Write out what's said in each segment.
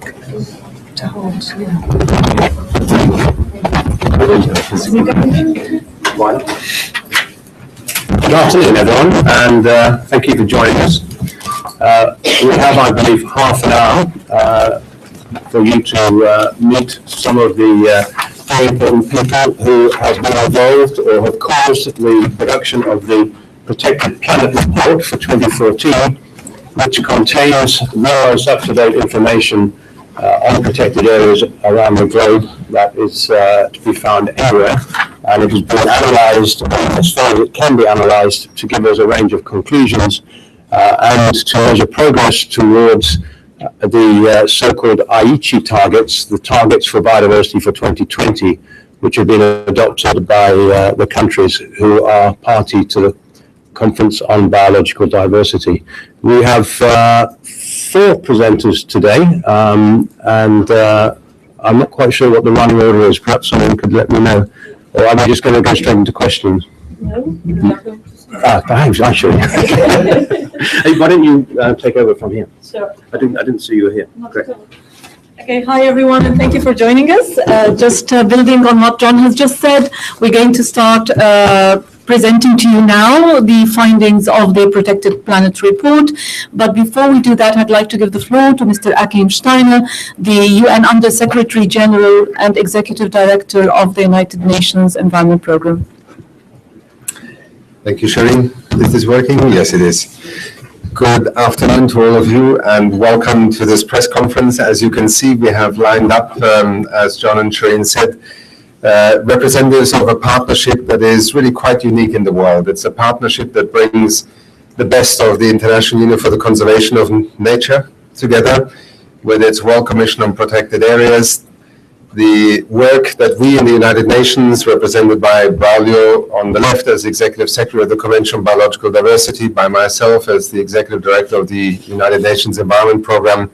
Good afternoon, everyone, and thank you for joining us. We have, I believe, half an hour for you to meet some of the very important people who have been involved or have caused the production of the Protected Planet Report for 2014, which contains the most up-to-date information on protected areas around the globe that is to be found everywhere, and it has been analysed as far as it can be analysed to give us a range of conclusions and to measure progress towards the so-called Aichi targets, the targets for biodiversity for 2020, which have been adopted by the countries who are party to the Conference on Biological Diversity. We have 4 presenters today, and I'm not quite sure what the running order is. Perhaps someone could let me know. Or am I just going to go straight into questions? No, you're not going to start. Thanks, actually. Hey, why don't you take over from here? Sure. I didn't see you were here. Great. Okay, hi everyone, and thank you for joining us. Just building on what John has just said, we're going to start presenting to you now the findings of the Protected Planet Report. But before we do that, I'd like to give the floor to Mr. Achim Steiner, the UN Under Secretary General and Executive Director of the United Nations Environment Programme. Thank you, Shireen. Is this working? Yes, it is. Good afternoon to all of you, and welcome to this press conference. As you can see, we have lined up, as John and Shireen said, representatives of a partnership that is really quite unique in the world. It's a partnership that brings the best of the International Union for the Conservation of Nature together, with its World Commission on Protected Areas, the work that we in the United Nations, represented by Braulio on the left as Executive Secretary of the Convention on Biological Diversity, by myself as the Executive Director of the United Nations Environment Programme,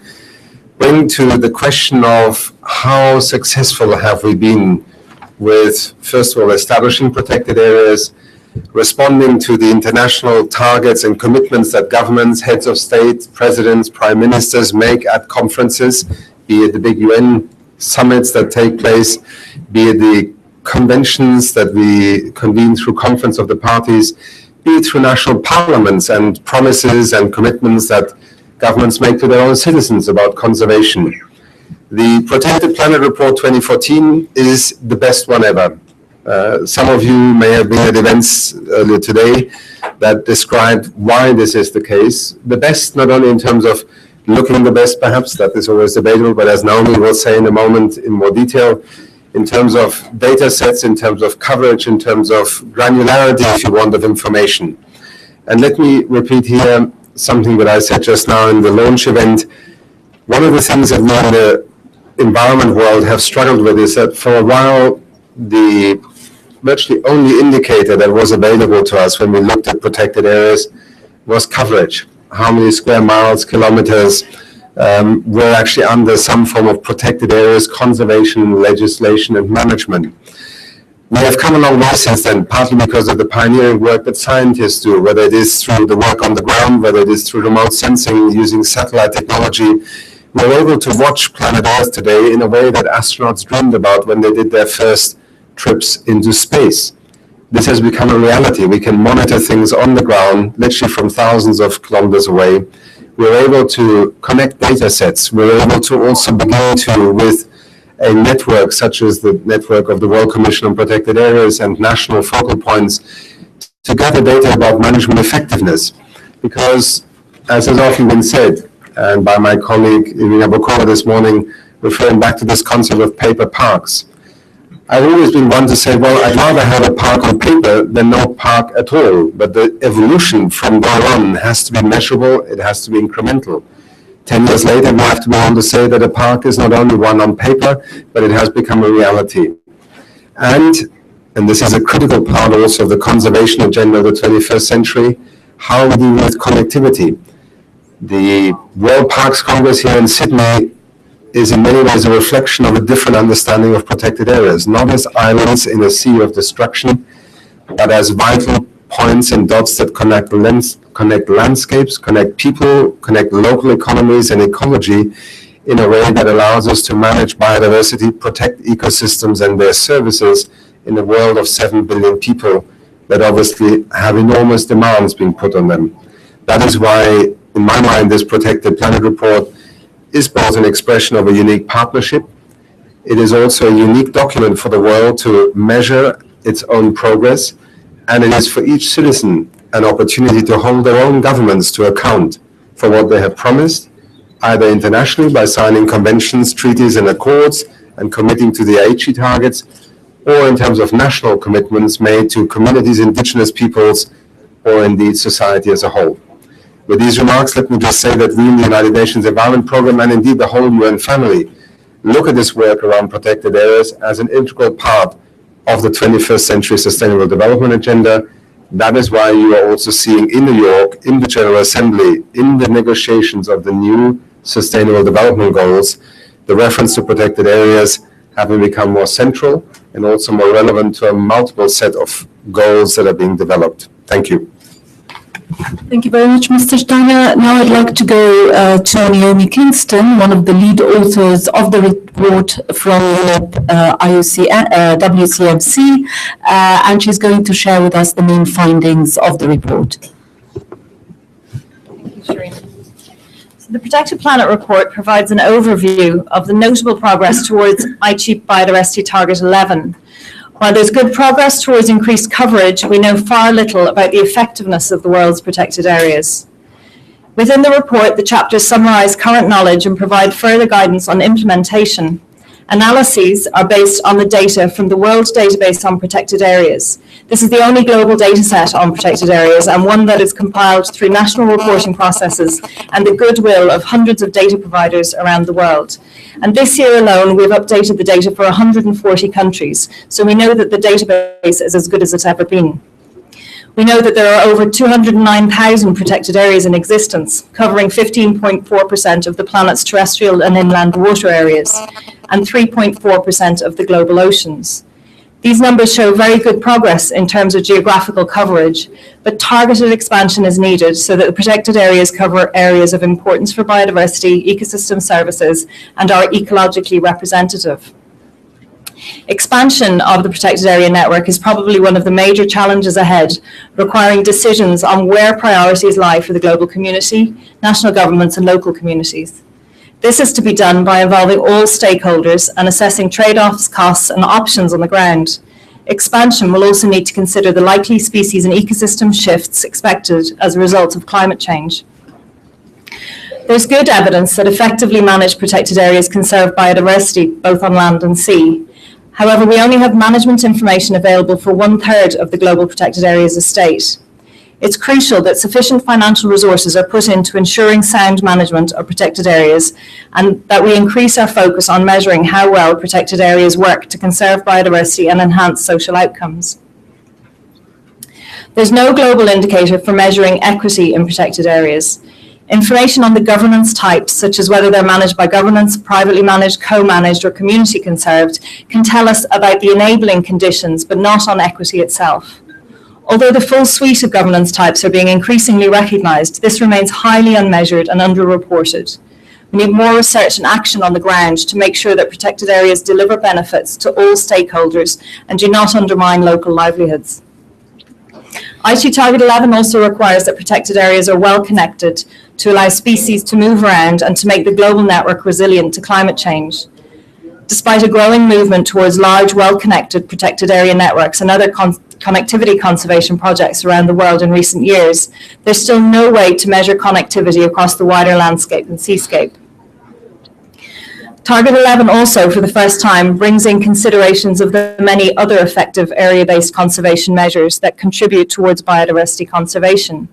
bring to the question of how successful have we been with, first of all, establishing protected areas, responding to the international targets and commitments that governments, heads of state, presidents, prime ministers make at conferences, be it the big UN summits that take place, be it the conventions that we convene through Conference of the Parties, be it through national parliaments and promises and commitments that governments make to their own citizens about conservation. The Protected Planet Report 2014 is the best one ever. Some of you may have been at events earlier today that described why this is the case. The best, not only in terms of looking the best, perhaps, that is always debatable, but as Naomi will say in a moment in more detail, in terms of data sets, in terms of coverage, in terms of granularity, if you want, of information. And let me repeat here something that I said just now in the launch event. One of the things that we in the environment world have struggled with is that for a while, the virtually only indicator that was available to us when we looked at protected areas was coverage. How many square miles, kilometers were actually under some form of protected areas, conservation, legislation, and management. We have come a long way since then, partly because of the pioneering work that scientists do, whether it is through the work on the ground, whether it is through remote sensing, using satellite technology. We're able to watch planet Earth today in a way that astronauts dreamed about when they did their first trips into space. This has become a reality. We can monitor things on the ground, literally from thousands of kilometers away. We're able to connect data sets. We're able to also begin to, with a network such as the network of the World Commission on Protected Areas and national focal points, to gather data about management effectiveness. Because, as has often been said, and by my colleague Irina Bokova this morning, referring back to this concept of paper parks, I've always been one to say, well, I'd rather have a park on paper than no park at all. But the evolution from there on has to be measurable, it has to be incremental. 10 years later, we have to be able to say that a park is not only one on paper, but it has become a reality. And this is a critical part also of the conservation agenda of the 21st century, how we deal with connectivity. The World Parks Congress here in Sydney is in many ways a reflection of a different understanding of protected areas, not as islands in a sea of destruction, but as vital points and dots that connect landscapes, connect people, connect local economies and ecology in a way that allows us to manage biodiversity, protect ecosystems and their services in a world of 7 billion people that obviously have enormous demands being put on them. That is why, in my mind, this Protected Planet Report is both an expression of a unique partnership. It is also a unique document for the world to measure its own progress, and it is for each citizen an opportunity to hold their own governments to account for what they have promised, either internationally by signing conventions, treaties and accords and committing to the Aichi targets, or in terms of national commitments made to communities, indigenous peoples, or indeed society as a whole. With these remarks, let me just say that we in the United Nations Environment Programme and indeed the whole UN family look at this work around protected areas as an integral part of the 21st Century Sustainable Development Agenda. That is why you are also seeing in New York, in the General Assembly, in the negotiations of the new Sustainable Development Goals, the reference to protected areas having become more central and also more relevant to a multiple set of goals that are being developed. Thank you. Thank you very much, Mr. Steiner. Now I'd like to go to Naomi Kingston, one of the lead authors of the report from UNEP, WCMC, and she's going to share with us the main findings of the report. Thank you, Shireen. So the Protected Planet Report provides an overview of the notable progress towards Aichi Biodiversity Target 11. While there's good progress towards increased coverage, we know far little about the effectiveness of the world's protected areas. Within the report, the chapters summarise current knowledge and provide further guidance on implementation. Analyses are based on the data from the World Database on Protected Areas. This is the only global data set on protected areas and one that is compiled through national reporting processes and the goodwill of hundreds of data providers around the world. And this year alone, we've updated the data for 140 countries, so we know that the database is as good as it's ever been. We know that there are over 209,000 protected areas in existence, covering 15.4% of the planet's terrestrial and inland water areas, and 3.4% of the global oceans. These numbers show very good progress in terms of geographical coverage, but targeted expansion is needed so that the protected areas cover areas of importance for biodiversity, ecosystem services, and are ecologically representative. Expansion of the protected area network is probably one of the major challenges ahead, requiring decisions on where priorities lie for the global community, national governments, and local communities. This is to be done by involving all stakeholders and assessing trade-offs, costs, and options on the ground. Expansion will also need to consider the likely species and ecosystem shifts expected as a result of climate change. There's good evidence that effectively managed protected areas conserve biodiversity both on land and sea. However, we only have management information available for 1/3 of the global protected areas estate. It's crucial that sufficient financial resources are put into ensuring sound management of protected areas and that we increase our focus on measuring how well protected areas work to conserve biodiversity and enhance social outcomes. There's no global indicator for measuring equity in protected areas. Information on the governance types, such as whether they're managed by governance, privately managed, co-managed, or community conserved, can tell us about the enabling conditions, but not on equity itself. Although the full suite of governance types are being increasingly recognised, this remains highly unmeasured and underreported. We need more research and action on the ground to make sure that protected areas deliver benefits to all stakeholders and do not undermine local livelihoods. Aichi Target 11 also requires that protected areas are well connected to allow species to move around and to make the global network resilient to climate change. Despite a growing movement towards large, well-connected protected area networks and other connectivity conservation projects around the world in recent years, there's still no way to measure connectivity across the wider landscape and seascape. Target 11 also, for the first time, brings in considerations of the many other effective area-based conservation measures that contribute towards biodiversity conservation.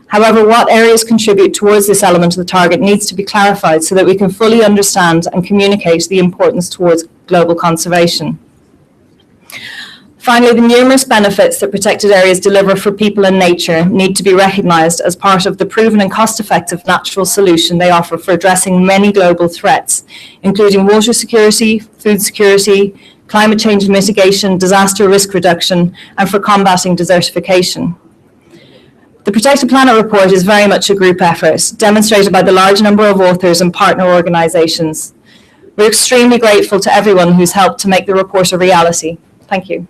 However, what areas contribute towards this element of the target needs to be clarified so that we can fully understand and communicate the importance towards global conservation. Finally, the numerous benefits that protected areas deliver for people and nature need to be recognised as part of the proven and cost-effective natural solution they offer for addressing many global threats, including water security, food security, climate change mitigation, disaster risk reduction, and for combating desertification. The Protected Planet report is very much a group effort, demonstrated by the large number of authors and partner organisations. We're extremely grateful to everyone who's helped to make the report a reality. Thank you.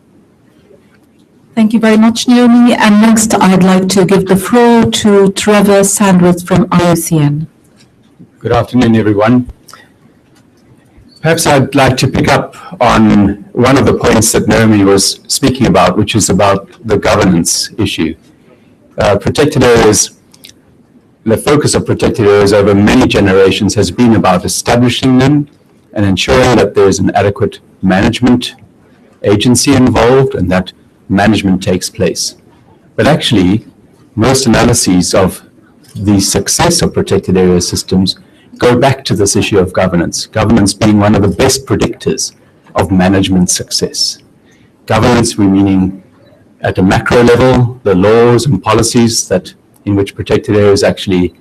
Thank you very much, Naomi. And next, I'd like to give the floor to Trevor Sandwich from IUCN. Good afternoon, everyone. Perhaps I'd like to pick up on one of the points that Naomi was speaking about, which is about the governance issue. Protected areas, the focus of protected areas over many generations has been about establishing them and ensuring that there is an adequate management agency involved and that management takes place. But actually, most analyses of the success of protected area systems go back to this issue of governance, governance being one of the best predictors of management success. Governance, we meaning at a macro level, the laws and policies that in which protected areas actually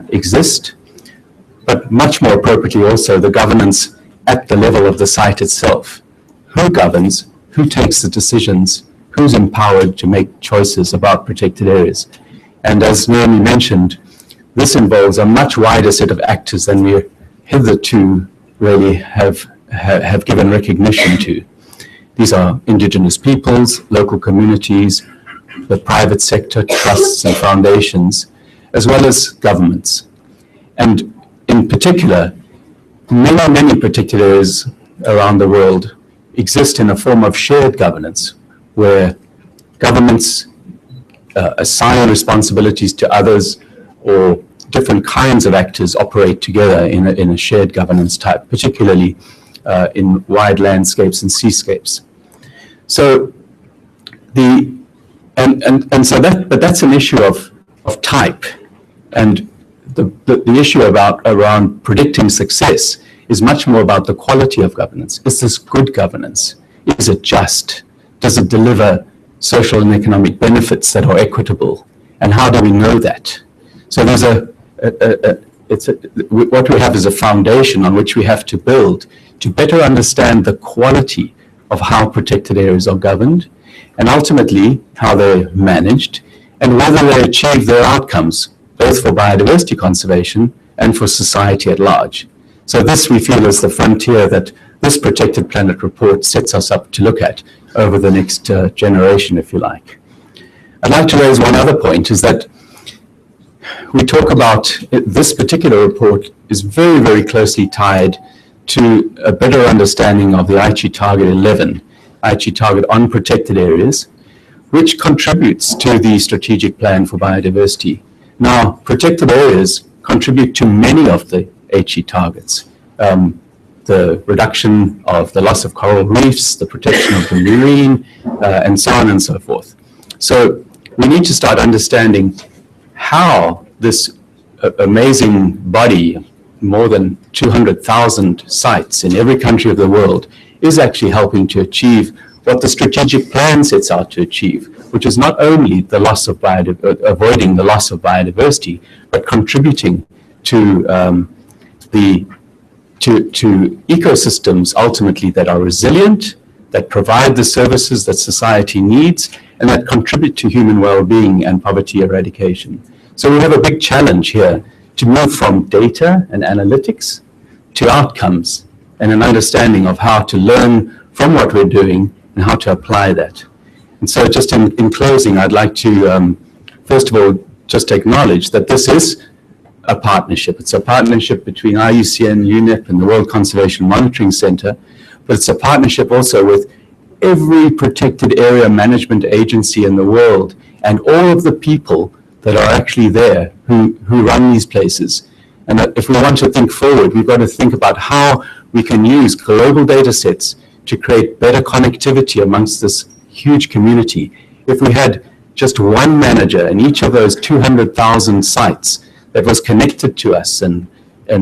exist, but much more appropriately also the governance at the level of the site itself. Who governs, who takes the decisions, who's empowered to make choices about protected areas. And as Naomi mentioned, this involves a much wider set of actors than we hitherto really have given recognition to. These are indigenous peoples, local communities, the private sector, trusts and foundations, as well as governments. And in particular, many protected areas around the world exist in a form of shared governance, where governments assign responsibilities to others, or different kinds of actors operate together in a shared governance type, particularly in wide landscapes and seascapes. So that's an issue of type, and the issue around predicting success is much more about the quality of governance. Is this good governance? Is it just? Does it deliver social and economic benefits that are equitable? And how do we know that? So there's what we have is a foundation on which we have to build to better understand the quality of how protected areas are governed, and ultimately how they're managed, and whether they achieve their outcomes, both for biodiversity conservation and for society at large. So this, we feel, is the frontier that this Protected Planet report sets us up to look at over the next generation, if you like. I'd like to raise one other point, is that we talk about this particular report is very, very closely tied to a better understanding of the Aichi Target 11, Aichi Target on protected areas, which contributes to the strategic plan for biodiversity. Now, protected areas contribute to many of the Aichi targets. The reduction of the loss of coral reefs, the protection of the marine, and so on and so forth. So we need to start understanding how this amazing body, more than 200,000 sites in every country of the world, is actually helping to achieve what the strategic plan sets out to achieve, which is not only the loss of avoiding the loss of biodiversity, but contributing to to ecosystems ultimately that are resilient, that provide the services that society needs, and that contribute to human well-being and poverty eradication. So we have a big challenge here to move from data and analytics to outcomes and an understanding of how to learn from what we're doing and how to apply that. And so just in closing, I'd like to, first of all, just acknowledge that this is a partnership. It's a partnership between IUCN, UNEP, and the World Conservation Monitoring Center, but it's a partnership also with every protected area management agency in the world and all of the people that are actually there who run these places. And if we want to think forward, we've got to think about how we can use global data sets to create better connectivity amongst this huge community. If we had just one manager in each of those 200,000 sites that was connected to us and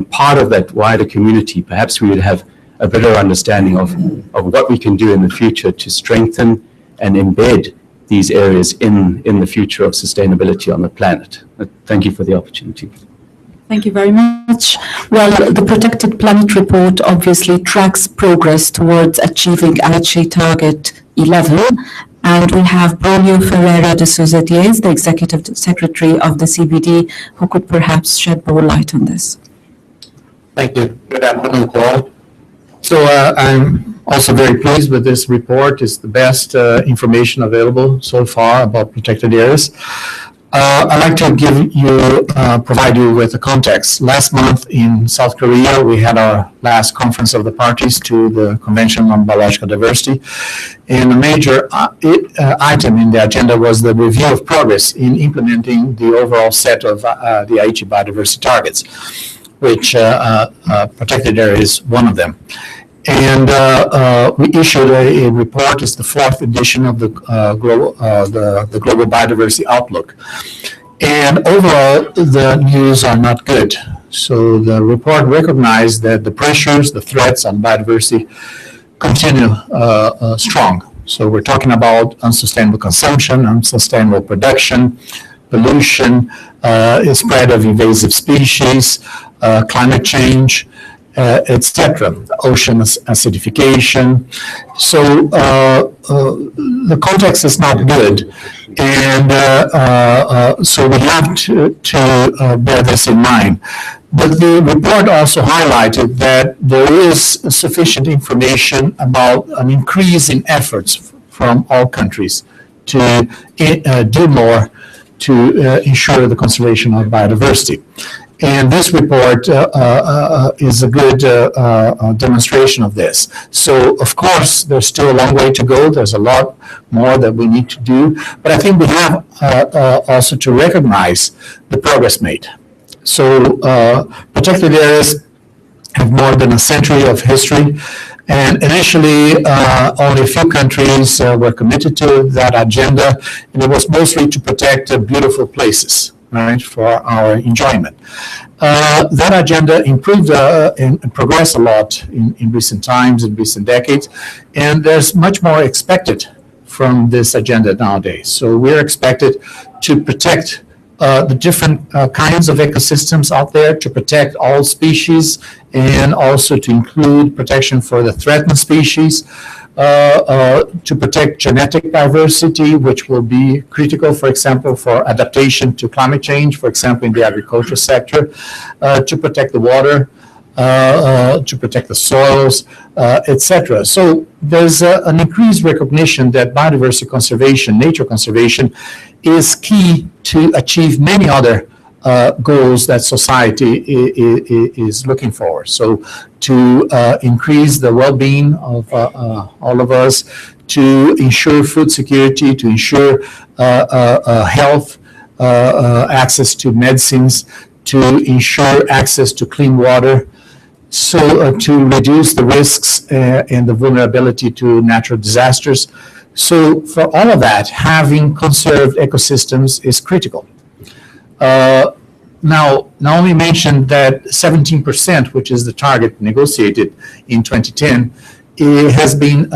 part of that wider community, perhaps we would have a better understanding of what we can do in the future to strengthen and embed these areas in the future of sustainability on the planet. Thank you for the opportunity. Thank you very much. Well, the Protected Planet report obviously tracks progress towards achieving Aichi Target 11, And we have Braulio Ferreira de Souza, the Executive Secretary of the CBD, who could perhaps shed more light on this. Thank you. Good afternoon to all. So I'm also very pleased with this report. It's the best information available so far about protected areas. I'd like to provide you with a context. Last month in South Korea, we had our last conference of the parties to the Convention on Biological Diversity. And a major item in the agenda was the review of progress in implementing the overall set of the Aichi biodiversity targets, which protected area is one of them. And we issued a report. It's the 4th edition of the Global Biodiversity Outlook. And overall, the news are not good. So the report recognized that the pressures, the threats on biodiversity continue strong. So we're talking about unsustainable consumption, unsustainable production, pollution, spread of invasive species, climate change, etc., ocean acidification. So the context is not good, and so we have to bear this in mind. But the report also highlighted that there is sufficient information about an increase in efforts from all countries to do more to ensure the conservation of biodiversity. And this report is a good demonstration of this. So, of course, there's still a long way to go. There's a lot more that we need to do. But I think we have also to recognize the progress made. So, protected areas have more than a century of history. And initially, only a few countries were committed to that agenda, and it was mostly to protect beautiful places, right, for our enjoyment. That agenda improved and progressed a lot in recent times, in recent decades, and there's much more expected from this agenda nowadays. So we're expected to protect the different kinds of ecosystems out there, to protect all species, and also to include protection for the threatened species, to protect genetic diversity, which will be critical, for example, for adaptation to climate change, for example, in the agriculture sector, to protect the water, to protect the soils, etc. So there's an increased recognition that biodiversity conservation, nature conservation, is key to achieve many other goals that society is looking for. So to increase the well-being of all of us, to ensure food security, to ensure health, access to medicines, to ensure access to clean water, so to reduce the risks and the vulnerability to natural disasters. So for all of that, having conserved ecosystems is critical. Now, Naomi mentioned that 17%, which is the target negotiated in 2010, it has been,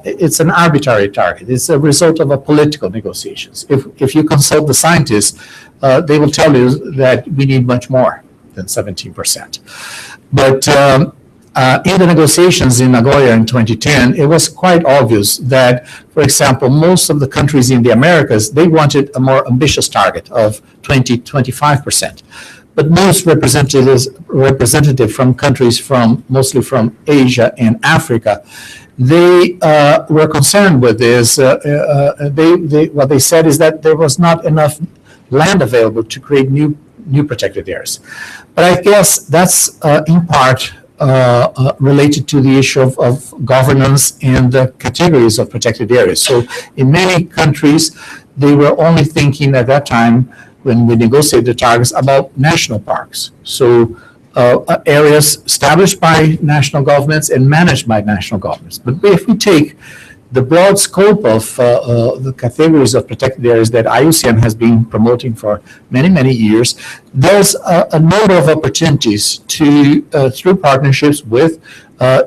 it's an arbitrary target. It's a result of a political negotiations. If you consult the scientists, they will tell you that we need much more than 17%. But in the negotiations in Nagoya in 2010, it was quite obvious that, for example, most of the countries in the Americas, they wanted a more ambitious target of 20-25%. But most representatives from countries mostly from Asia and Africa, they were concerned with this. What they said is that there was not enough land available to create new protected areas. But I guess that's in part related to the issue of governance and the categories of protected areas. So in many countries, they were only thinking at that time, when we negotiated the targets, about national parks. So areas established by national governments and managed by national governments. But if we take the broad scope of the categories of protected areas that IUCN has been promoting for many, many years, there's a number of opportunities to, through partnerships with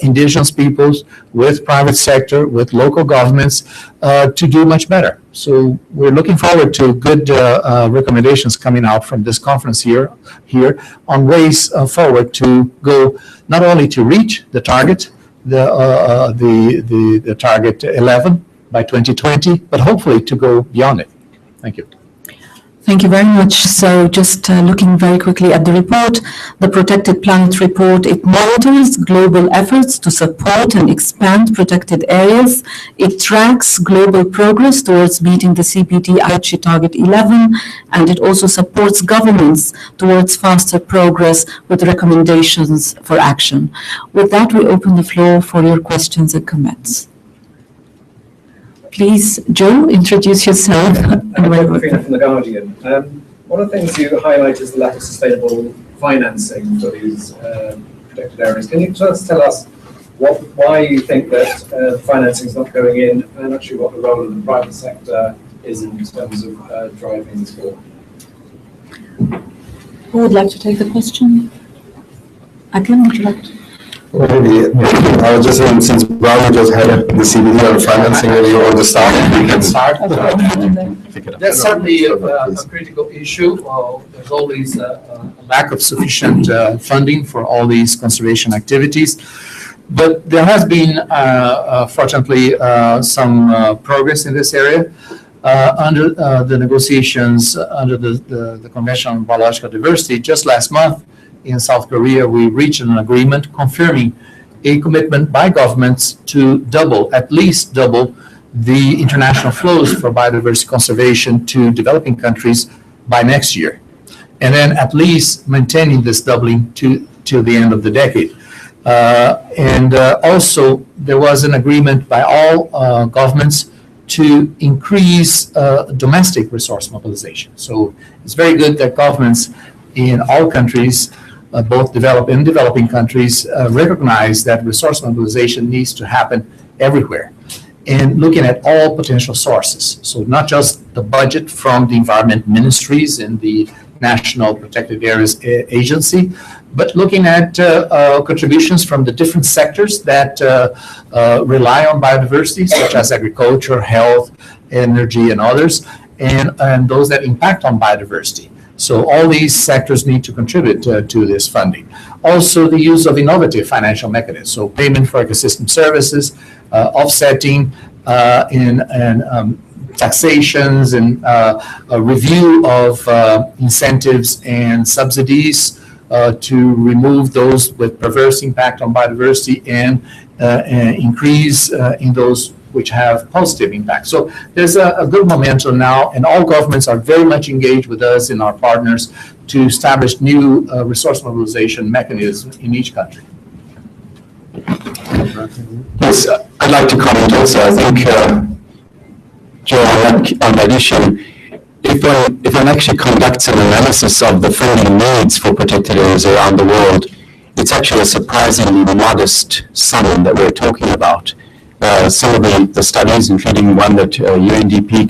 indigenous peoples, with private sector, with local governments, to do much better. So we're looking forward to good recommendations coming out from this conference here on ways forward to go not only to reach the target, the target 11, by 2020, but hopefully to go beyond it. Thank you. Thank you very much. So just looking very quickly at the report, the Protected Planet Report, it monitors global efforts to support and expand protected areas. It tracks global progress towards meeting the CPT Aichi Target 11, and it also supports governments towards faster progress with recommendations for action. With that, we open the floor for your questions and comments. Please, Joe, introduce yourself. From The Guardian. One of the things you highlight is the lack of sustainable financing for these protected areas. Can you just tell us why you think that financing is not going in, and actually what the role of the private sector is in terms of driving this forward? Who would like to take the question? Achim, would you like to? Maybe, I was just saying, since Braulio just had the CBD on financing, if you want to start, we can start. That's certainly a critical issue. There's always a lack of sufficient funding for all these conservation activities. But there has been, fortunately, some progress in this area. Under the negotiations under the Convention on Biological Diversity, just last month, in South Korea, we reached an agreement confirming a commitment by governments to at least double the international flows for biodiversity conservation to developing countries by next year. And then at least maintaining this doubling till the end of the decade. Also, there was an agreement by all governments to increase domestic resource mobilization. So it's very good that governments in all countries, both developed and developing countries, recognize that resource mobilization needs to happen everywhere, and looking at all potential sources. So not just the budget from the environment ministries and the National Protected Areas Agency, but looking at contributions from the different sectors that rely on biodiversity, such as agriculture, health, energy, and others, and those that impact on biodiversity. So all these sectors need to contribute to this funding. Also, the use of innovative financial mechanisms, so payment for ecosystem services, offsetting, and taxations, and a review of incentives and subsidies to remove those with perverse impact on biodiversity and increase in those which have positive impact. So there's a good momentum now, and all governments are very much engaged with us and our partners to establish new resource mobilization mechanisms in each country. Yes, I'd like to comment also. I think, Joe, on that issue, if one actually conducts an analysis of the funding needs for protected areas around the world, it's actually a surprisingly modest sum that we're talking about. Some of the studies, including one that UNDP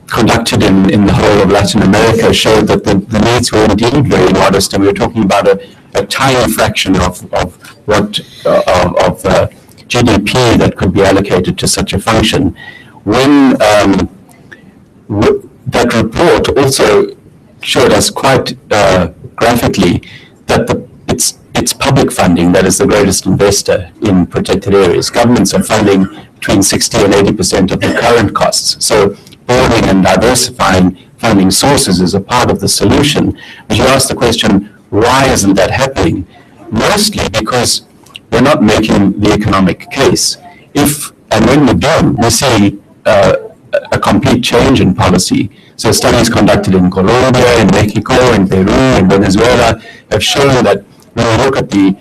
conducted in the whole of Latin America, showed that the needs were indeed very modest, and we were talking about a tiny fraction of GDP that could be allocated to such a function. When that report also showed us quite graphically that it's public funding that is the greatest investor in protected areas. Governments are funding between 60 and 80% of the current costs. So broadening and diversifying funding sources is a part of the solution. But you asked the question, why isn't that happening? Mostly because we're not making the economic case. If and when we do, we see a complete change in policy. So studies conducted in Colombia, in Mexico, in Peru, in Venezuela have shown that when you look at the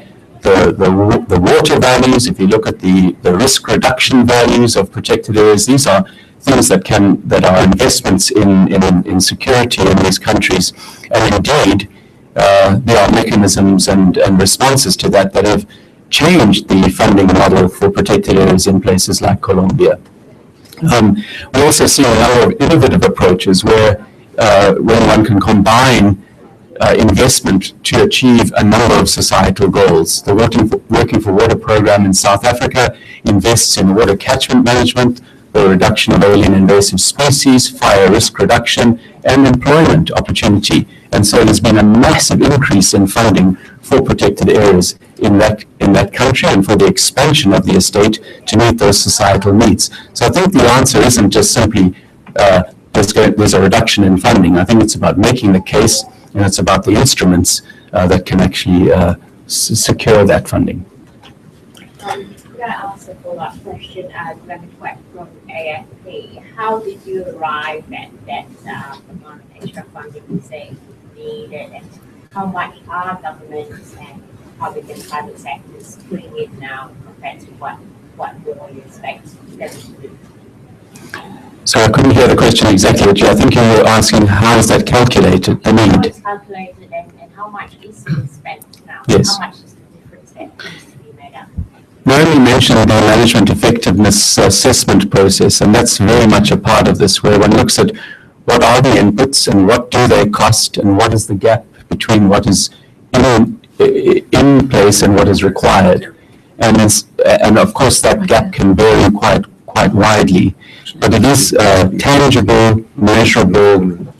water values, if you look at the risk reduction values of protected areas, these are things that are investments in security in these countries. And indeed, there are mechanisms and responses to that have changed the funding model for protected areas in places like Colombia. We also see a number of innovative approaches where one can combine investment to achieve a number of societal goals. The Working for Water program in South Africa invests in water catchment management, the reduction of alien invasive species, fire risk reduction, and employment opportunity. And so there's been a massive increase in funding for protected areas in that country and for the expansion of the estate to meet those societal needs. So I think the answer isn't just simply there's a reduction in funding. I think it's about making the case, and it's about the instruments that can actually secure that funding. Could I ask a follow-up question from AFP? How did you arrive at that amount of extra funding you say needed, and how much are governments and public and private sectors putting in now compared to what more you expect them to do? So I couldn't hear the question exactly, but I think you were asking how is that calculated, the How need? it's calculated and how much is being spent now? Yes. How much is the difference that needs to be made up? Naomi mentioned the management effectiveness assessment process, and that's very much a part of this, where one looks at what are the inputs and what do they cost and what is the gap between what is in place and what is required. And of course that gap can vary quite widely, but it is a tangible, measurable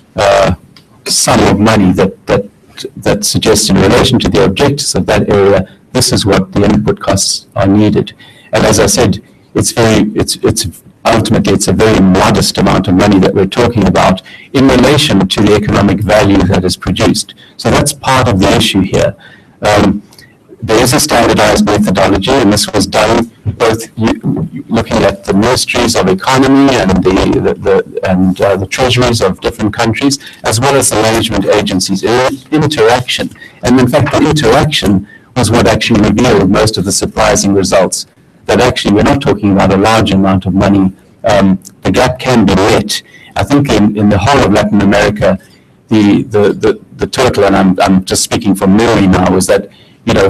sum of money that suggests in relation to the objectives of that area, this is what the input costs are needed. And as I said, ultimately it's a very modest amount of money that we're talking about in relation to the economic value that is produced. So that's part of the issue here. There is a standardized methodology, and this was done both looking at the ministries of economy and the treasuries of different countries, as well as the management agencies in interaction. And in fact, the interaction was what actually revealed most of the surprising results, that actually we're not talking about a large amount of money. The gap can be met. I think in the whole of Latin America, the total, and I'm just speaking from memory now, was that,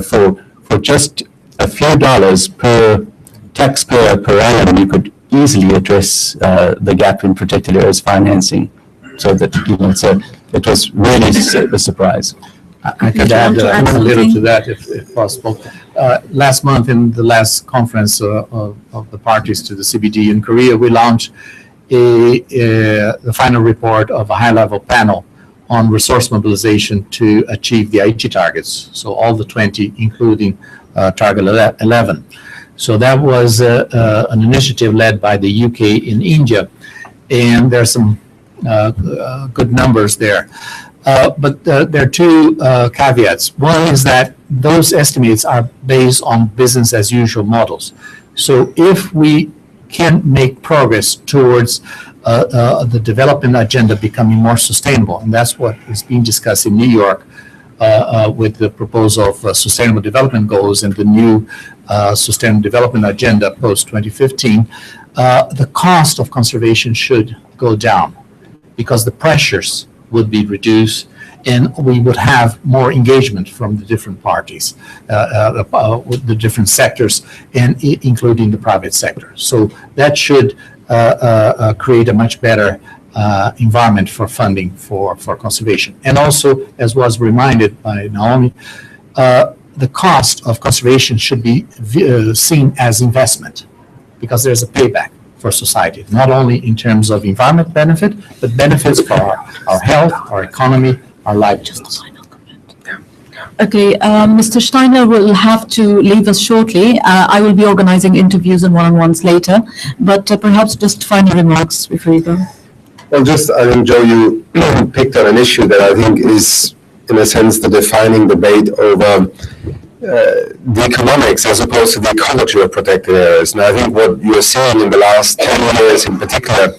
for just a few dollars per taxpayer per annum, you could easily address the gap in protected areas financing. So that, it was really a surprise. I could add a little to that if possible. Last month in the last conference of the parties to the CBD in Korea, we launched the final report of a high-level panel on resource mobilization to achieve the Aichi targets. So all the 20, including target 11. So that was an initiative led by the UK in India, and there's some good numbers there. But there are two caveats. One is that those estimates are based on business as usual models. So if we can make progress towards the development agenda becoming more sustainable, and that's what is being discussed in New York with the proposal of sustainable development goals and the new sustainable development agenda post-2015, the cost of conservation should go down because the pressures would be reduced and we would have more engagement from the different parties, with the different sectors, and including the private sector. So that should create a much better environment for funding for conservation. And also, as was reminded by Naomi, the cost of conservation should be seen as investment because there's a payback for society, not only in terms of environment benefit, but benefits for our health, our economy, our livelihoods. Okay, Mr. Steiner will have to leave us shortly. I will be organizing interviews and one-on-ones later, but perhaps just final remarks before you go. Well, I think, Joe, you picked on an issue that I think is, in a sense, the defining debate over the economics as opposed to the ecology of protected areas. And I think what you're seeing in the last 10 years in particular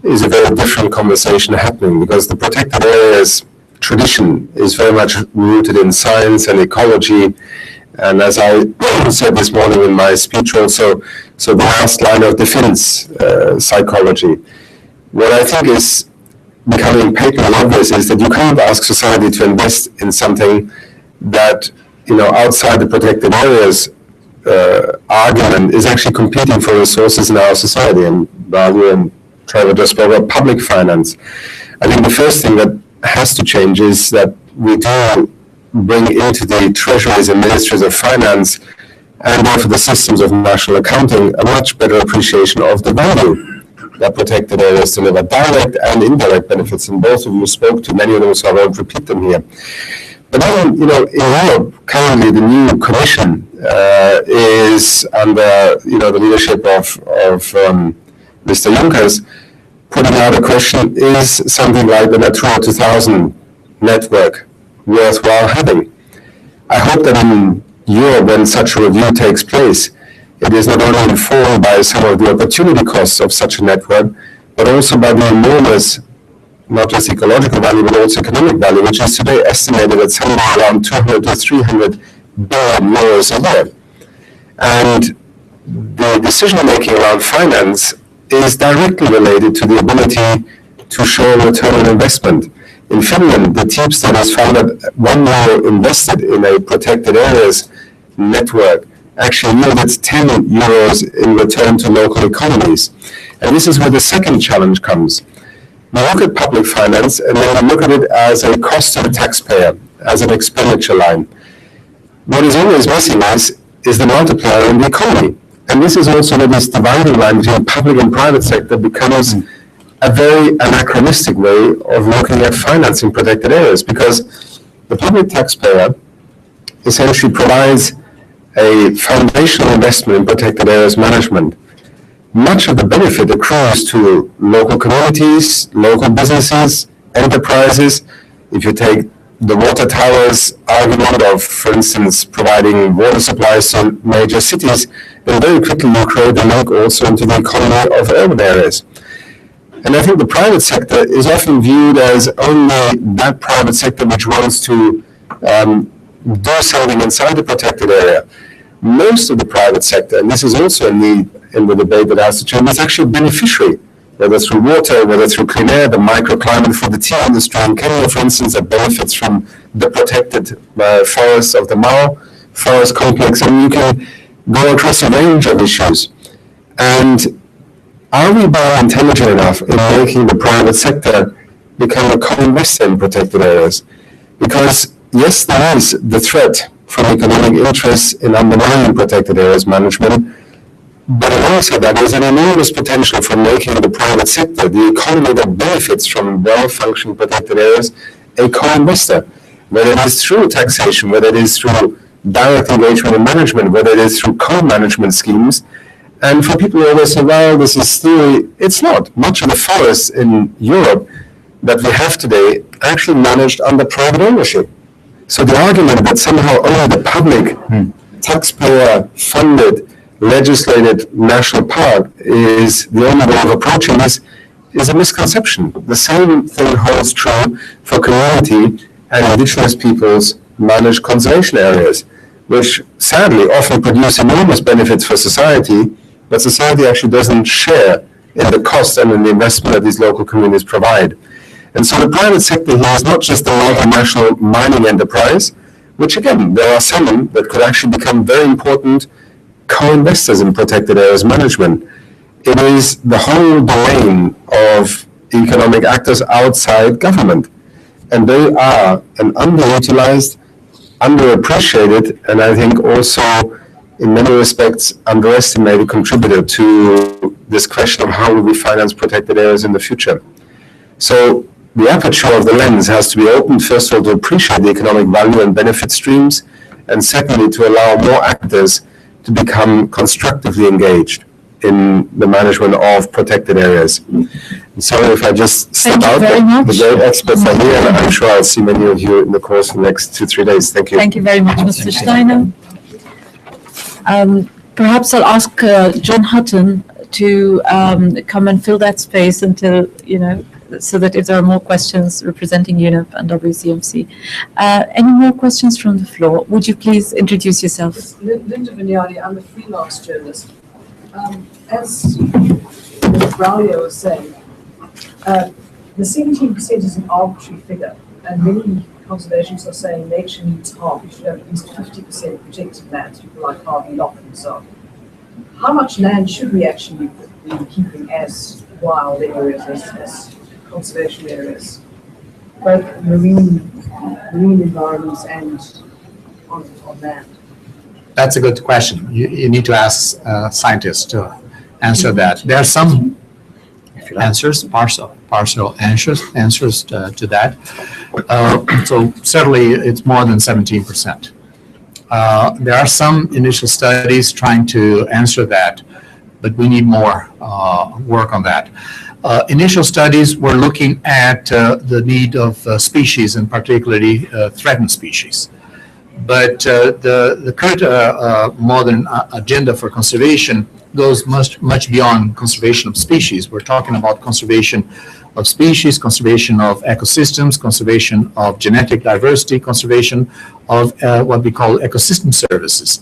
is a very different conversation happening, because the protected areas tradition is very much rooted in science and ecology. And as I said this morning in my speech also, so the last line of defense, psychology. What I think is becoming patently obvious is that you can't ask society to invest in something that, outside the protected areas argument is actually competing for resources in our society. And Braulio and Trevor just spoke about public finance. I think the first thing that has to change is that we do bring into the treasuries and ministries of finance and therefore the systems of national accounting a much better appreciation of the value that protected areas deliver, direct and indirect benefits, and both of you spoke to many of them, so I won't repeat them here. But then, in Europe, currently the new commission is under, the leadership of Mr. Juncker, putting out a question, is something like the Natura 2000 network worthwhile having? I hope that in Europe, when such a review takes place, it is not only informed by some of the opportunity costs of such a network, but also by the enormous, not just ecological value, but also economic value, which is today estimated at somewhere around 200 to 300 billion euros a year. And the decision-making around finance is directly related to the ability to show return on investment. In Finland, the TEEP studies found that €1 invested in a protected areas network actually yielded €10 in return to local economies. And this is where the second challenge comes. We look at public finance and then we look at it as a cost to the taxpayer, as an expenditure line. What is always missing is the multiplier in the economy. And this is also where this dividing line between public and private sector becomes a very anachronistic way of looking at financing protected areas, because the public taxpayer essentially provides a foundational investment in protected areas management. Much of the benefit accrues to local communities, local businesses, enterprises. If you take the water towers argument of, for instance, providing water supplies to major cities, then very quickly you create a link also into the economy of urban areas. And I think the private sector is often viewed as only that private sector which wants to do something inside the protected area. Most of the private sector, and this is also a need in the debate that has to change, is actually a beneficiary, whether through water, whether through clean air, the microclimate for the tea industry in Kenya, for instance, that benefits from the protected forests of the Mao forest complex, and you can go across a range of issues. And are we being intelligent enough in making the private sector become a co-investor in protected areas? Because yes, there is the threat from economic interests in undermining protected areas management, but also that there's an enormous potential for making the private sector, the economy that benefits from well-functioning protected areas, a co-investor, whether it is through taxation, whether it is through direct engagement in management, whether it is through co-management schemes. And for people who always say, well, this is theory, it's not. Much of the forests in Europe that we have today actually managed under private ownership. So the argument that somehow only the public taxpayer-funded legislated national park is the only way of approaching this is a misconception. The same thing holds true for community and indigenous peoples managed conservation areas, which sadly often produce enormous benefits for society, but society actually doesn't share in the cost and in the investment that these local communities provide. And so the private sector here is not just a multinational mining enterprise, which again, there are some that could actually become very important co-investors in protected areas management. It is the whole domain of economic actors outside government. And they are an underutilized, underappreciated, and I think also in many respects underestimated contributor to this question of how will we finance protected areas in the future. So the aperture of the lens has to be opened, first of all, to appreciate the economic value and benefit streams, and secondly, to allow more actors to become constructively engaged in the management of protected areas. I'm sorry if I just step out, but the great experts are here, and I'm sure I'll see many of you in the course of the next 2-3 days. Thank you. Thank you very much, Mr. Steiner. Perhaps I'll ask John Hutton to come and fill that space until, so that if there are more questions representing UNEP and WCMC. Any more questions from the floor? Would you please introduce yourself? Linda Vignani, I'm a freelance journalist. As Braulio was saying, the 17% is an arbitrary figure, and many conservationists are saying nature needs half. You should have at least 50% protected land, people like Harvey Locke and so on. How much land should we actually be keeping as wild areas, as conservation areas, both marine environments and on land? That's a good question. You need to ask scientists to answer that. There are some answers, partial answers to that. So certainly it's more than 17%. There are some initial studies trying to answer that, but we need more work on that. Initial studies were looking at the need of species, and particularly threatened species. But the current modern agenda for conservation goes much beyond conservation of species. We're talking about conservation of species, conservation of ecosystems, conservation of genetic diversity, conservation of what we call ecosystem services.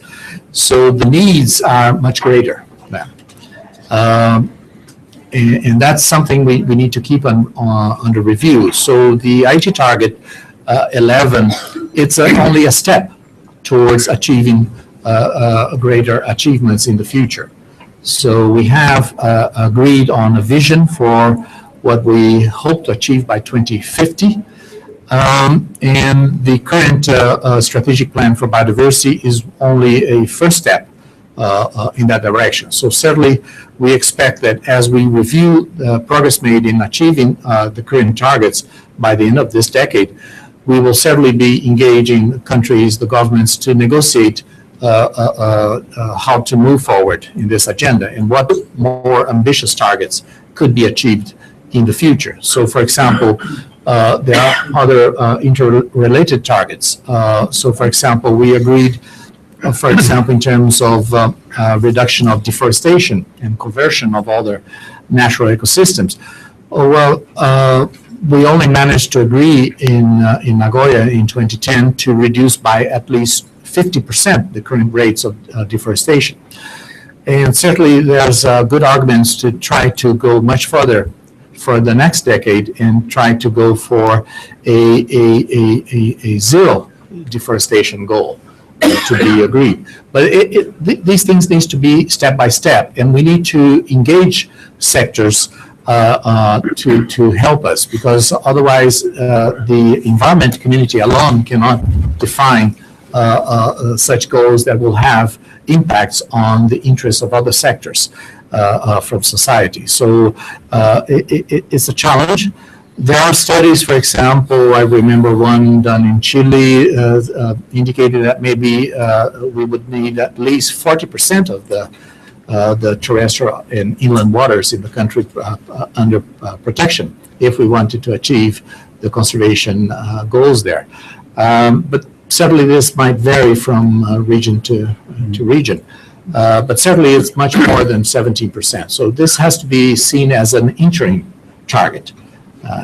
So the needs are much greater now. And that's something we need to keep under review. So the IT target 11, it's only a step towards achieving greater achievements in the future. So we have agreed on a vision for what we hope to achieve by 2050. And the current strategic plan for biodiversity is only a first step in that direction. So certainly we expect that as we review the progress made in achieving the current targets by the end of this decade, we will certainly be engaging countries, the governments, to negotiate how to move forward in this agenda and what more ambitious targets could be achieved in the future. So for example, there are other interrelated targets. So for example, we agreed, for example, in terms of reduction of deforestation and conversion of other natural ecosystems. We only managed to agree in Nagoya in 2010 to reduce by at least 50% the current rates of deforestation. And certainly there's good arguments to try to go much further for the next decade and try to go for a zero deforestation goal to be agreed. But these things need to be step by step, and we need to engage sectors to help us, because otherwise the environment community alone cannot define such goals that will have impacts on the interests of other sectors from society. So it's a challenge. There are studies, for example, I remember one done in Chile indicated that maybe we would need at least 40% of the terrestrial and inland waters in the country under protection if we wanted to achieve the conservation goals there. But certainly this might vary from region to region. But certainly it's much more than 17%. So this has to be seen as an interim target.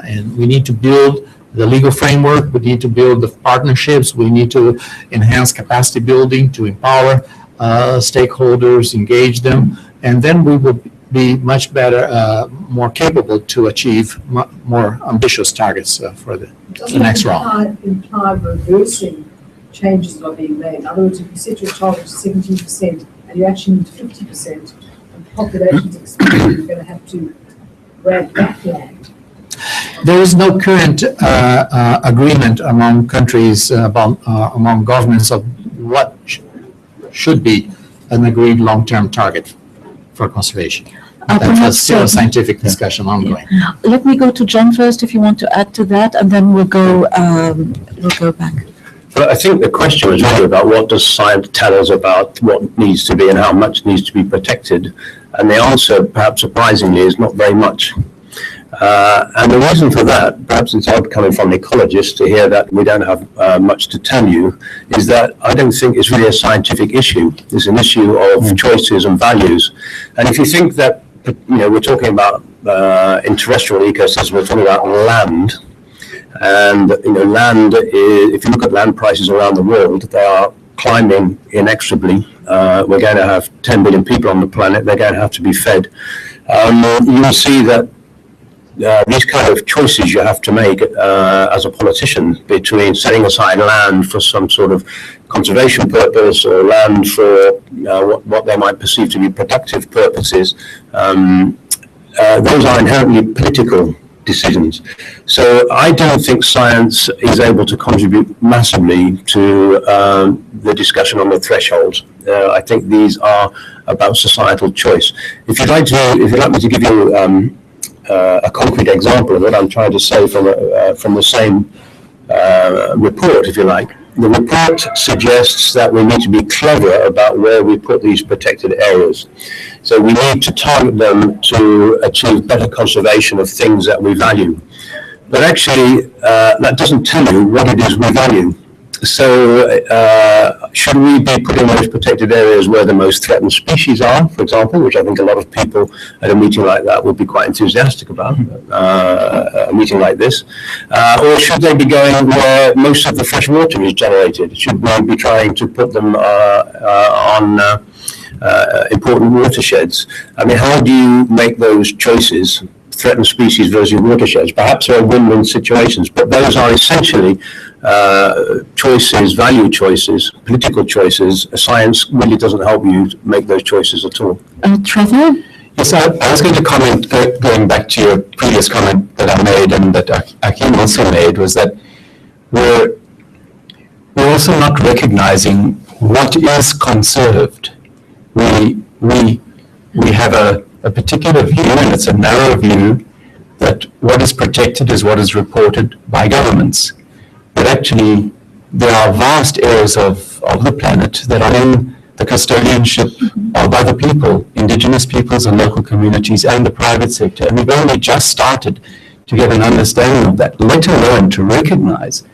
And we need to build the legal framework, we need to build the partnerships, we need to enhance capacity building to empower stakeholders, engage them, and then we will be much better, more capable to achieve more ambitious targets for the next round. Imply reversing changes that are being made. In other words, if you set your target to 17% and you actually need 50%, and population's expanding, you're going to have to grab back land. There is no current agreement among countries, among governments, of what should be an agreed long-term target for conservation. That's still a scientific discussion ongoing. Yeah. Let me go to John first, if you want to add to that, and then we'll go back. But I think the question was really about what does science tell us about what needs to be and how much needs to be protected. And the answer, perhaps surprisingly, is not very much. And the reason for that, perhaps it's odd coming from an ecologist to hear that we don't have much to tell you, is that I don't think it's really a scientific issue. It's an issue of choices and values. And if you think that, we're talking about in terrestrial ecosystems, we're talking about land. And, land is, if you look at land prices around the world, they are climbing inexorably. We're going to have 10 billion people on the planet. They're going to have to be fed. You will see that these kind of choices you have to make as a politician between setting aside land for some sort of conservation purpose or land for what they might perceive to be productive purposes. Those are inherently political decisions. So I don't think science is able to contribute massively to the discussion on the thresholds. I think these are about societal choice. If you'd like me to give you a concrete example of what I'm trying to say from the same report, if you like. The report suggests that we need to be clever about where we put these protected areas. So we need to target them to achieve better conservation of things that we value. But actually, that doesn't tell you what it is we value. So should we be putting those protected areas where the most threatened species are, for example, which I think a lot of people at a meeting like that would be quite enthusiastic about, a meeting like this, or should they be going where most of the fresh water is generated? Should we be trying to put them on important watersheds? I mean, how do you make those choices? Threatened species versus watersheds. Perhaps there are win-win situations, but those are essentially choices, value choices, political choices. Science really doesn't help you make those choices at all. Trevor? Yes, I was going to comment, going back to your previous comment that I made and that Achim also made, was that we're also not recognizing what is conserved. We have a particular view, and it's a narrow view, that what is protected is what is reported by governments. But actually, there are vast areas of the planet that are in the custodianship of other people, indigenous peoples and local communities and the private sector. And we've only just started to get an understanding of that, let alone to recognize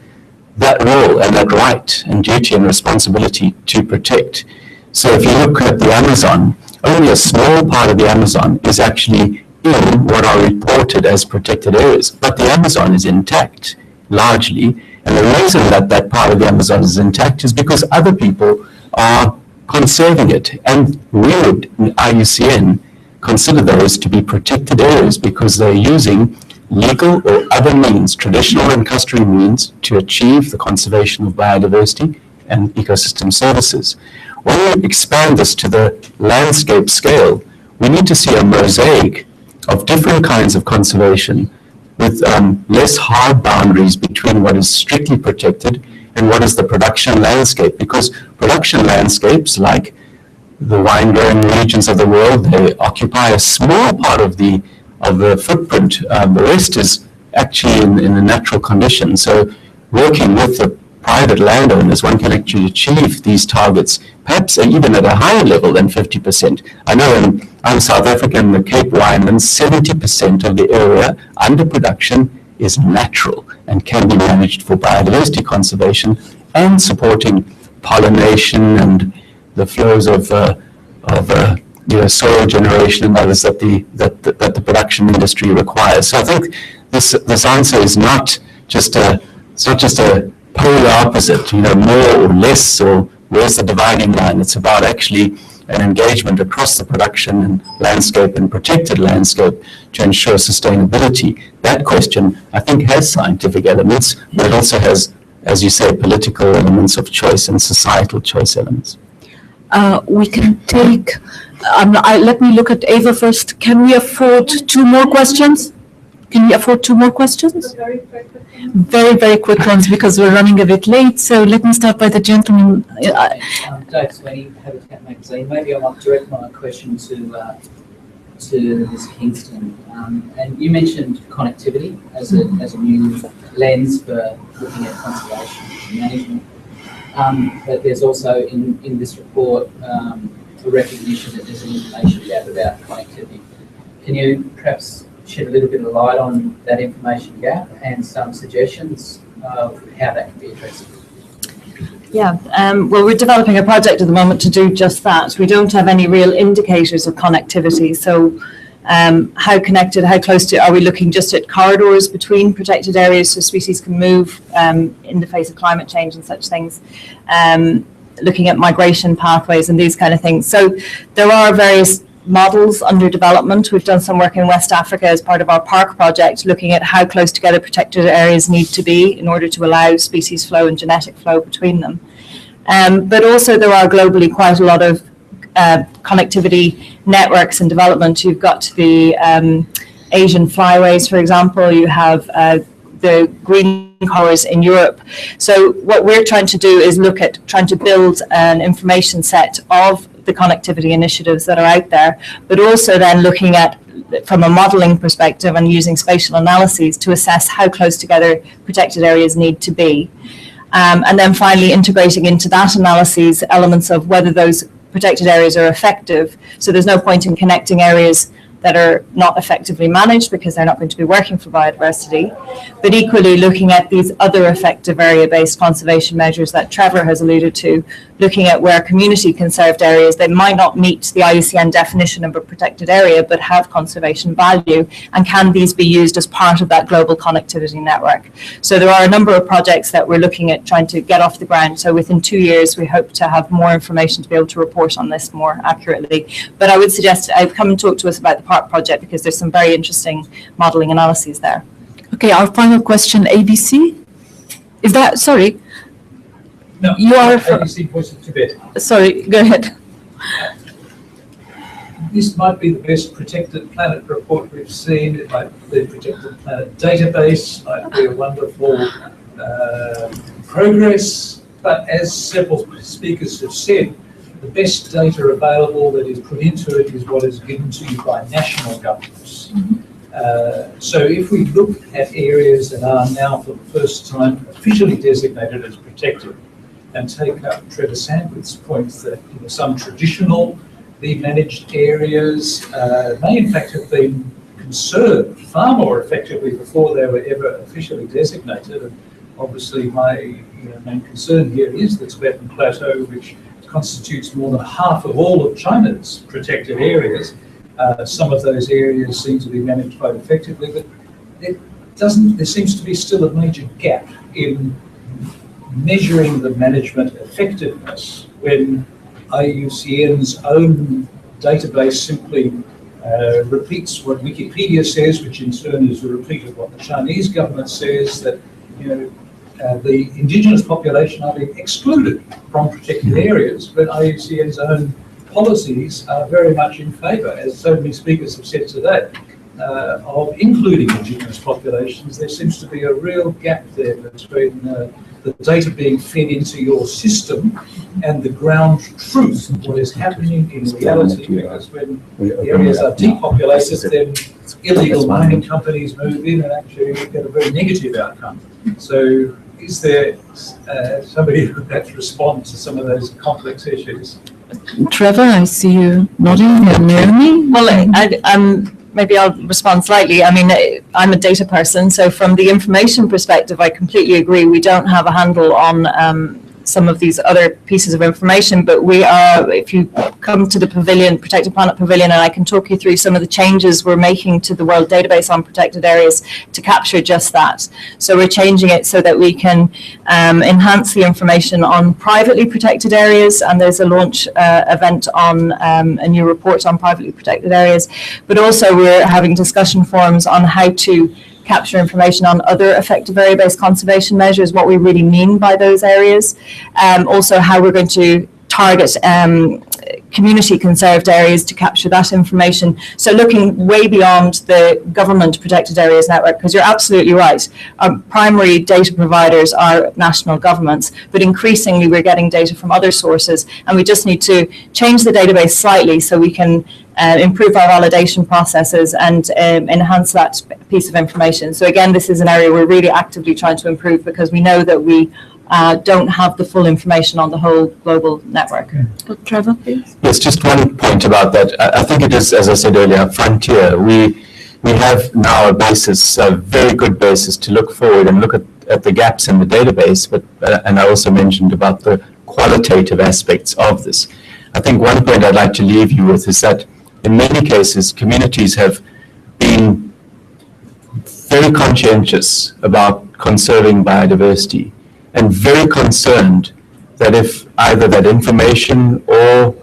that role and that right and duty and responsibility to protect. So if you look at the Amazon, only a small part of the Amazon is actually in what are reported as protected areas. But the Amazon is intact, largely. And the reason that that part of the Amazon is intact is because other people are conserving it. And we would, in IUCN, consider those to be protected areas because they're using legal or other means, traditional and customary means, to achieve the conservation of biodiversity and ecosystem services. When we expand this to the landscape scale, we need to see a mosaic of different kinds of conservation with less hard boundaries between what is strictly protected and what is the production landscape. Because production landscapes, like the wine-growing regions of the world, they occupy a small part of the footprint. The rest is actually in a natural condition. So working with the private landowners, one can actually achieve these targets, perhaps even at a higher level than 50%. I know I'm South African, the Cape Winelands, 70% of the area under production is natural and can be managed for biodiversity conservation and supporting pollination and the flows of soil generation and others that the production industry requires. So I think this answer is not just a polar opposite, more or less, or where's the dividing line. It's about actually an engagement across the production and landscape and protected landscape to ensure sustainability. That question, I think, has scientific elements, but it also has, as you say, political elements of choice and societal choice elements. We can take, let me look at Ava first. Can we afford two more questions? Can we afford two more questions? Very, very quick ones because we're running a bit late. So let me start by the gentleman. Dave Sweeney, Habitat Magazine. Maybe I might direct my question to Ms. Kingston. And you mentioned connectivity as a new lens for looking at conservation and management. But there's also in this report a recognition that there's an information gap about connectivity. Can you perhaps shed a little bit of light on that information gap and some suggestions of how that can be addressed? Yeah, well, we're developing a project at the moment to do just that. We don't have any real indicators of connectivity. So how connected, how close to, are we looking just at corridors between protected areas so species can move in the face of climate change and such things? Looking at migration pathways and these kind of things. So there are various models under development. We've done some work in West Africa as part of our park project, looking at how close together protected areas need to be in order to allow species flow and genetic flow between them. But also there are globally quite a lot of connectivity networks in development. You've got the Asian flyways, for example. You have the green corridors in Europe. So what we're trying to do is look at trying to build an information set of the connectivity initiatives that are out there, but also then looking at from a modelling perspective and using spatial analyses to assess how close together protected areas need to be. And then finally integrating into that analysis elements of whether those protected areas are effective. So there's no point in connecting areas that are not effectively managed because they're not going to be working for biodiversity, but equally looking at these other effective area-based conservation measures that Trevor has alluded to, looking at where community conserved areas, they might not meet the IUCN definition of a protected area, but have conservation value, and can these be used as part of that global connectivity network? So there are a number of projects that we're looking at trying to get off the ground. So within 2 years, we hope to have more information to be able to report on this more accurately. But I would suggest come and talk to us about the PART project because there's some very interesting modelling analyses there. Okay, our final question, ABC. Is that, sorry? No, you are ABC Voice of Tibet. Sorry, go ahead. This might be the best protected planet report we've seen. It might be the protected planet database, might be a wonderful progress. But as several speakers have said, the best data available that is put into it is what is given to you by national governments. So if we look at areas that are now for the first time officially designated as protected, and take up Trevor Sandwith's points that some traditionally managed areas may in fact have been conserved far more effectively before they were ever officially designated. And obviously my main concern here is the Tibetan Plateau, which constitutes more than half of all of China's protected areas. Some of those areas seem to be managed quite effectively, but there seems to be still a major gap in measuring the management effectiveness when IUCN's own database simply repeats what Wikipedia says, which in turn is a repeat of what the Chinese government says, that the indigenous population are being excluded from protected areas, but IUCN's own policies are very much in favour, as so many speakers have said today, of including indigenous populations. There seems to be a real gap there between the data being fed into your system and the ground truth of what is happening in reality, because when the areas are depopulated, then illegal mining companies move in and actually get a very negative outcome. So is there somebody who could respond to some of those complex issues? Trevor, I see you nodding, and Naomi? Well, maybe I'll respond slightly. I mean, I'm a data person, so from the information perspective, I completely agree. We don't have a handle on some of these other pieces of information, but we are, if you come to the pavilion, Protected Planet Pavilion, and I can talk you through some of the changes we're making to the World Database on Protected Areas to capture just that. So we're changing it so that we can enhance the information on privately protected areas, and there's a launch event on a new report on privately protected areas, but also we're having discussion forums on how to capture information on other effective area-based conservation measures, what we really mean by those areas, also how we're going to target community conserved areas to capture that information. So looking way beyond the government protected areas network, because you're absolutely right. Our primary data providers are national governments, but increasingly we're getting data from other sources, and we just need to change the database slightly so we can improve our validation processes and enhance that piece of information. So again, this is an area we're really actively trying to improve because we know that we don't have the full information on the whole global network. Trevor, please. Yes, just one point about that. I think it is, as I said earlier, a frontier. We have now a basis, a very good basis to look forward and look at the gaps in the database, but and I also mentioned about the qualitative aspects of this. I think one point I'd like to leave you with is that in many cases, communities have been very conscientious about conserving biodiversity and very concerned that if either that information or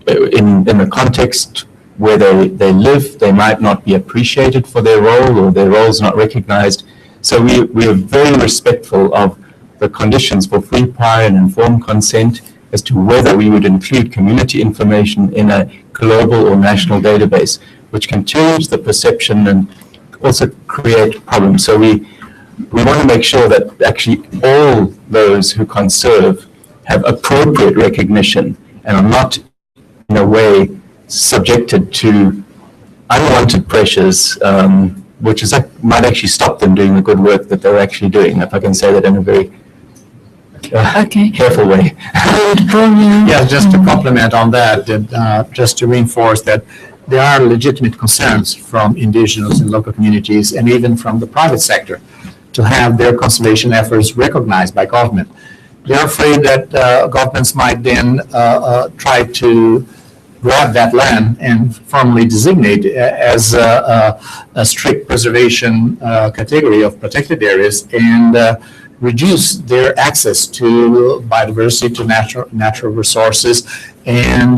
in the context where they live, they might not be appreciated for their role or their roles not recognized. So we are very respectful of the conditions for free, prior and informed consent as to whether we would include community information in a global or national database. which can change the perception and also create problems. So we want to make sure that actually all those who conserve have appropriate recognition and are not in a way subjected to unwanted pressures, which is might actually stop them doing the good work that they're actually doing, if I can say that in a very careful way. Yeah, just to complement on that, just to reinforce that there are legitimate concerns from indigenous and local communities and even from the private sector to have their conservation efforts recognized by government. They're afraid that governments might then try to grab that land and formally designate as a strict preservation category of protected areas and reduce their access to biodiversity, to natural resources, and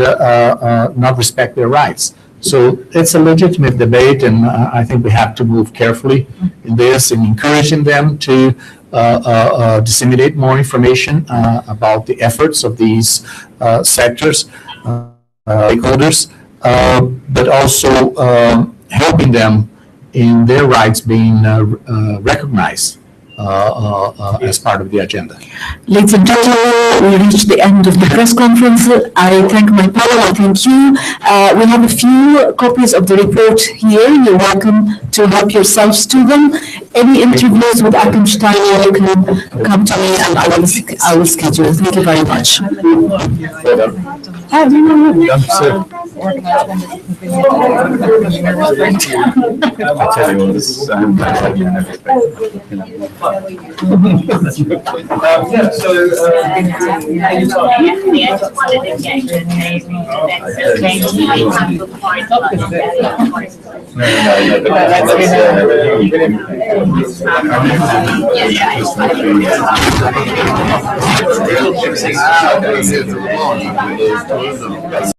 not respect their rights. So it's a legitimate debate, and I think we have to move carefully in this and encouraging them to disseminate more information about the efforts of these sectors, stakeholders, but also helping them in their rights being recognized as part of the agenda. Ladies and gentlemen, we reached the end of the press conference. I thank my panel, I thank you. We have a few copies of the report here. You're welcome to help yourselves to them. Any interviews with Achim Steiner can come to me and I will schedule. Thank you very much. I'll tell you all this. Yeah, so, I just wanted to get your name, that's okay, you have the point, Yeah.